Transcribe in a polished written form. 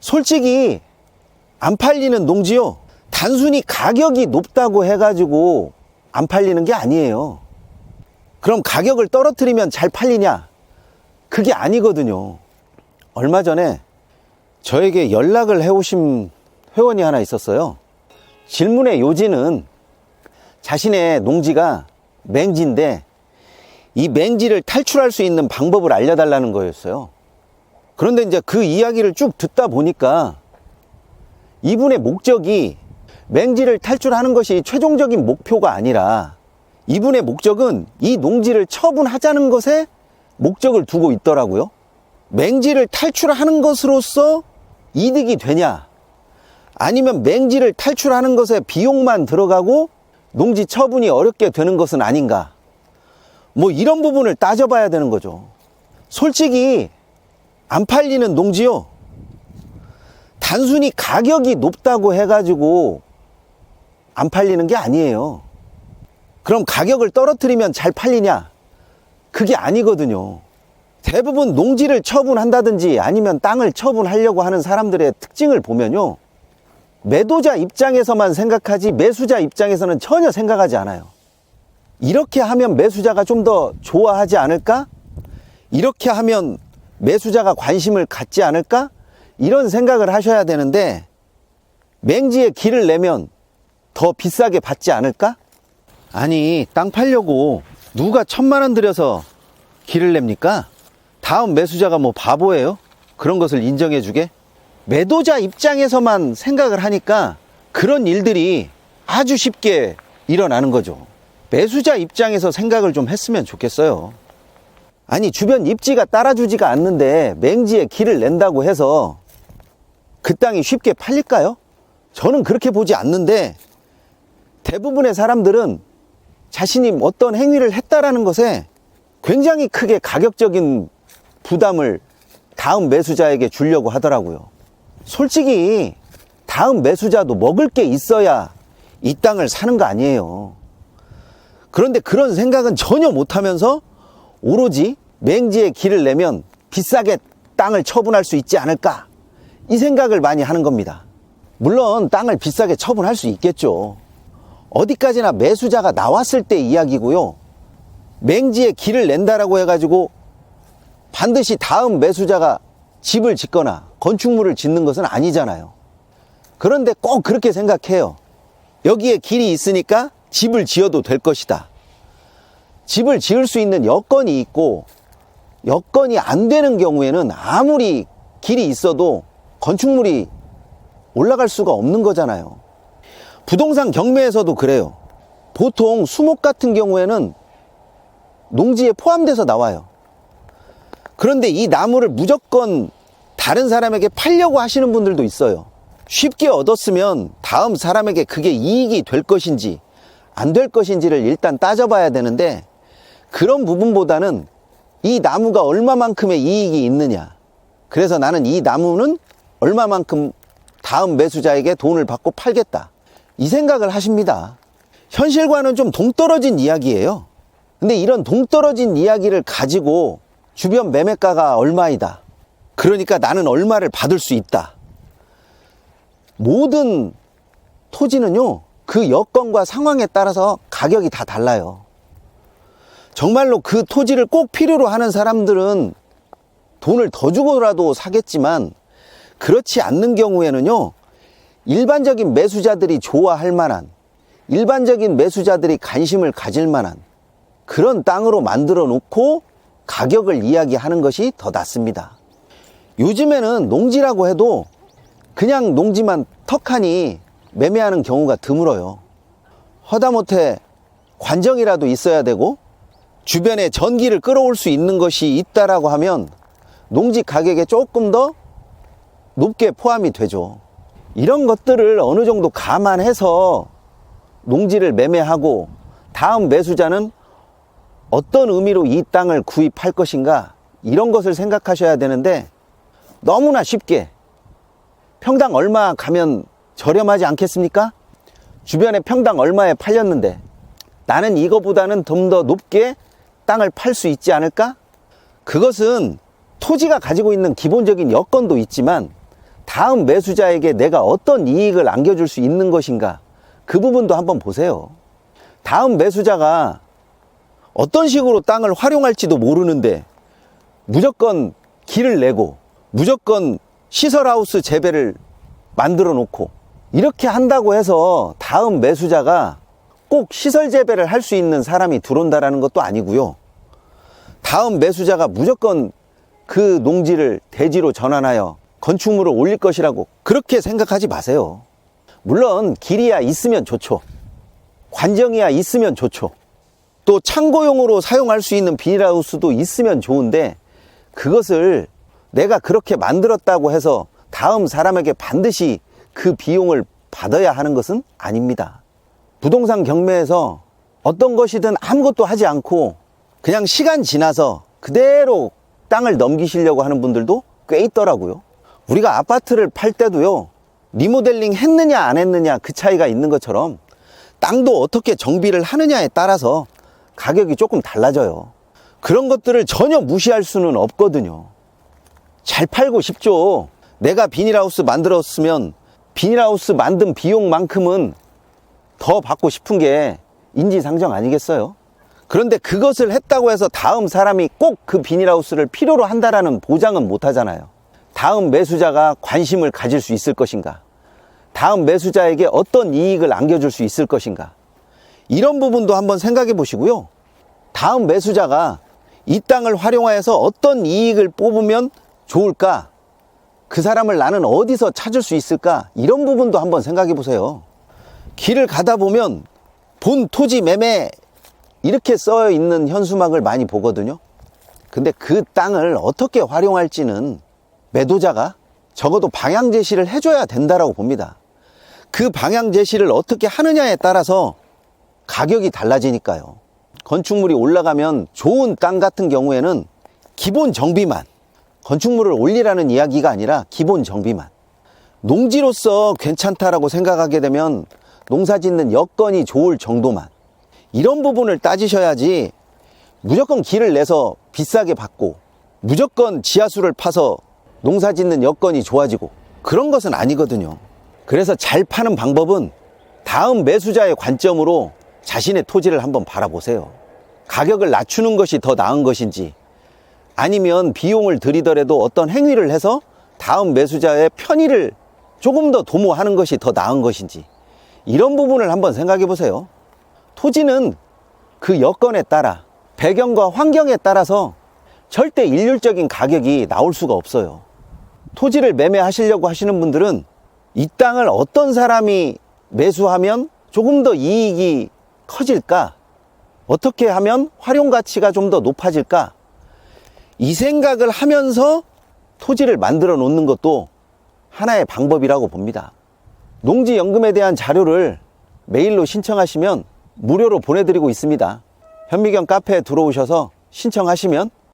솔직히 안 팔리는 농지요, 단순히 가격이 높다고 해가지고 안 팔리는 게 아니에요. 그럼 가격을 떨어뜨리면 잘 팔리냐? 그게 아니거든요. 얼마 전에 저에게 연락을 해오신 회원이 하나 있었어요. 질문의 요지는 자신의 농지가 맹지인데 이 맹지를 탈출할 수 있는 방법을 알려달라는 거였어요. 그런데 이제 그 이야기를 쭉 듣다 보니까 이분의 목적이 맹지를 탈출하는 것이 최종적인 목표가 아니라 이분의 목적은 이 농지를 처분하자는 것에 목적을 두고 있더라고요. 맹지를 탈출하는 것으로서 이득이 되냐, 아니면 맹지를 탈출하는 것에 비용만 들어가고 농지 처분이 어렵게 되는 것은 아닌가, 뭐 이런 부분을 따져봐야 되는 거죠. 솔직히 안 팔리는 농지요, 단순히 가격이 높다고 해가지고 안 팔리는 게 아니에요. 그럼 가격을 떨어뜨리면 잘 팔리냐? 그게 아니거든요. 대부분 농지를 처분한다든지 아니면 땅을 처분하려고 하는 사람들의 특징을 보면요, 매도자 입장에서만 생각하지 매수자 입장에서는 전혀 생각하지 않아요. 이렇게 하면 매수자가 좀 더 좋아하지 않을까? 이렇게 하면 매수자가 관심을 갖지 않을까? 이런 생각을 하셔야 되는데, 맹지에 길을 내면 더 비싸게 받지 않을까? 아니, 땅 팔려고 누가 1,000만 원 들여서 길을 냅니까? 다음 매수자가 뭐 바보예요? 그런 것을 인정해 주게? 매도자 입장에서만 생각을 하니까 그런 일들이 아주 쉽게 일어나는 거죠. 매수자 입장에서 생각을 좀 했으면 좋겠어요. 아니, 주변 입지가 따라주지가 않는데 맹지에 길을 낸다고 해서 그 땅이 쉽게 팔릴까요? 저는 그렇게 보지 않는데, 대부분의 사람들은 자신이 어떤 행위를 했다라는 것에 굉장히 크게 가격적인 부담을 다음 매수자에게 주려고 하더라고요. 솔직히 다음 매수자도 먹을 게 있어야 이 땅을 사는 거 아니에요. 그런데 그런 생각은 전혀 못하면서 오로지 맹지에 길을 내면 비싸게 땅을 처분할 수 있지 않을까, 이 생각을 많이 하는 겁니다. 물론 땅을 비싸게 처분할 수 있겠죠. 어디까지나 매수자가 나왔을 때 이야기고요, 맹지에 길을 낸다라고 해가지고 반드시 다음 매수자가 집을 짓거나 건축물을 짓는 것은 아니잖아요. 그런데 꼭 그렇게 생각해요. 여기에 길이 있으니까 집을 지어도 될 것이다. 집을 지을 수 있는 여건이 있고, 여건이 안 되는 경우에는 아무리 길이 있어도 건축물이 올라갈 수가 없는 거잖아요. 부동산 경매에서도 그래요. 보통 수목 같은 경우에는 농지에 포함돼서 나와요. 그런데 이 나무를 무조건 다른 사람에게 팔려고 하시는 분들도 있어요. 쉽게 얻었으면 다음 사람에게 그게 이익이 될 것인지 안 될 것인지를 일단 따져봐야 되는데, 그런 부분보다는 이 나무가 얼마만큼의 이익이 있느냐, 그래서 나는 이 나무는 얼마만큼 다음 매수자에게 돈을 받고 팔겠다, 이 생각을 하십니다. 현실과는 좀 동떨어진 이야기예요. 근데 이런 동떨어진 이야기를 가지고 주변 매매가가 얼마이다, 그러니까 나는 얼마를 받을 수 있다. 모든 토지는요, 그 여건과 상황에 따라서 가격이 다 달라요. 정말로 그 토지를 꼭 필요로 하는 사람들은 돈을 더 주고라도 사겠지만, 그렇지 않는 경우에는요, 일반적인 매수자들이 좋아할 만한, 일반적인 매수자들이 관심을 가질 만한 그런 땅으로 만들어 놓고 가격을 이야기하는 것이 더 낫습니다. 요즘에는 농지라고 해도 그냥 농지만 턱하니 매매하는 경우가 드물어요. 허다못해 관정이라도 있어야 되고 주변에 전기를 끌어올 수 있는 것이 있다라고 하면 농지 가격에 조금 더 높게 포함이 되죠. 이런 것들을 어느 정도 감안해서 농지를 매매하고 다음 매수자는 어떤 의미로 이 땅을 구입할 것인가, 이런 것을 생각하셔야 되는데, 너무나 쉽게 평당 얼마 가면 저렴하지 않겠습니까? 주변에 평당 얼마에 팔렸는데 나는 이거보다는 좀 더 높게 땅을 팔 수 있지 않을까? 그것은 토지가 가지고 있는 기본적인 여건도 있지만 다음 매수자에게 내가 어떤 이익을 안겨줄 수 있는 것인가, 그 부분도 한번 보세요. 다음 매수자가 어떤 식으로 땅을 활용할지도 모르는데 무조건 길을 내고 무조건 시설하우스 재배를 만들어 놓고 이렇게 한다고 해서 다음 매수자가 꼭 시설 재배를 할 수 있는 사람이 들어온다라는 것도 아니고요. 다음 매수자가 무조건 그 농지를 대지로 전환하여 건축물을 올릴 것이라고 그렇게 생각하지 마세요. 물론 길이야 있으면 좋죠. 관정이야 있으면 좋죠. 또 창고용으로 사용할 수 있는 비닐하우스도 있으면 좋은데, 그것을 내가 그렇게 만들었다고 해서 다음 사람에게 반드시 그 비용을 받아야 하는 것은 아닙니다. 부동산 경매에서 어떤 것이든 아무것도 하지 않고 그냥 시간 지나서 그대로 땅을 넘기시려고 하는 분들도 꽤 있더라고요. 우리가 아파트를 팔 때도요, 리모델링 했느냐 안 했느냐 그 차이가 있는 것처럼 땅도 어떻게 정비를 하느냐에 따라서 가격이 조금 달라져요. 그런 것들을 전혀 무시할 수는 없거든요. 잘 팔고 싶죠. 내가 비닐하우스 만들었으면 비닐하우스 만든 비용만큼은 더 받고 싶은 게 인지상정 아니겠어요? 그런데 그것을 했다고 해서 다음 사람이 꼭 그 비닐하우스를 필요로 한다라는 보장은 못 하잖아요. 다음 매수자가 관심을 가질 수 있을 것인가? 다음 매수자에게 어떤 이익을 안겨줄 수 있을 것인가? 이런 부분도 한번 생각해 보시고요. 다음 매수자가 이 땅을 활용하여서 어떤 이익을 뽑으면 좋을까? 그 사람을 나는 어디서 찾을 수 있을까? 이런 부분도 한번 생각해 보세요. 길을 가다 보면 본 토지 매매 이렇게 써 있는 현수막을 많이 보거든요. 근데 그 땅을 어떻게 활용할지는 매도자가 적어도 방향 제시를 해줘야 된다라고 봅니다. 그 방향 제시를 어떻게 하느냐에 따라서 가격이 달라지니까요. 건축물이 올라가면 좋은 땅 같은 경우에는 기본 정비만, 건축물을 올리라는 이야기가 아니라 기본 정비만, 농지로서 괜찮다라고 생각하게 되면 농사 짓는 여건이 좋을 정도만, 이런 부분을 따지셔야지 무조건 길을 내서 비싸게 받고 무조건 지하수를 파서 농사 짓는 여건이 좋아지고 그런 것은 아니거든요. 그래서 잘 파는 방법은 다음 매수자의 관점으로 자신의 토지를 한번 바라보세요. 가격을 낮추는 것이 더 나은 것인지, 아니면 비용을 들이더라도 어떤 행위를 해서 다음 매수자의 편의를 조금 더 도모하는 것이 더 나은 것인지, 이런 부분을 한번 생각해 보세요. 토지는 그 여건에 따라, 배경과 환경에 따라서 절대 일률적인 가격이 나올 수가 없어요. 토지를 매매하시려고 하시는 분들은 이 땅을 어떤 사람이 매수하면 조금 더 이익이 커질까? 어떻게 하면 활용 가치가 좀 더 높아질까? 이 생각을 하면서 토지를 만들어 놓는 것도 하나의 방법이라고 봅니다. 농지연금에 대한 자료를 메일로 신청하시면 무료로 보내드리고 있습니다. 현미경 카페에 들어오셔서 신청하시면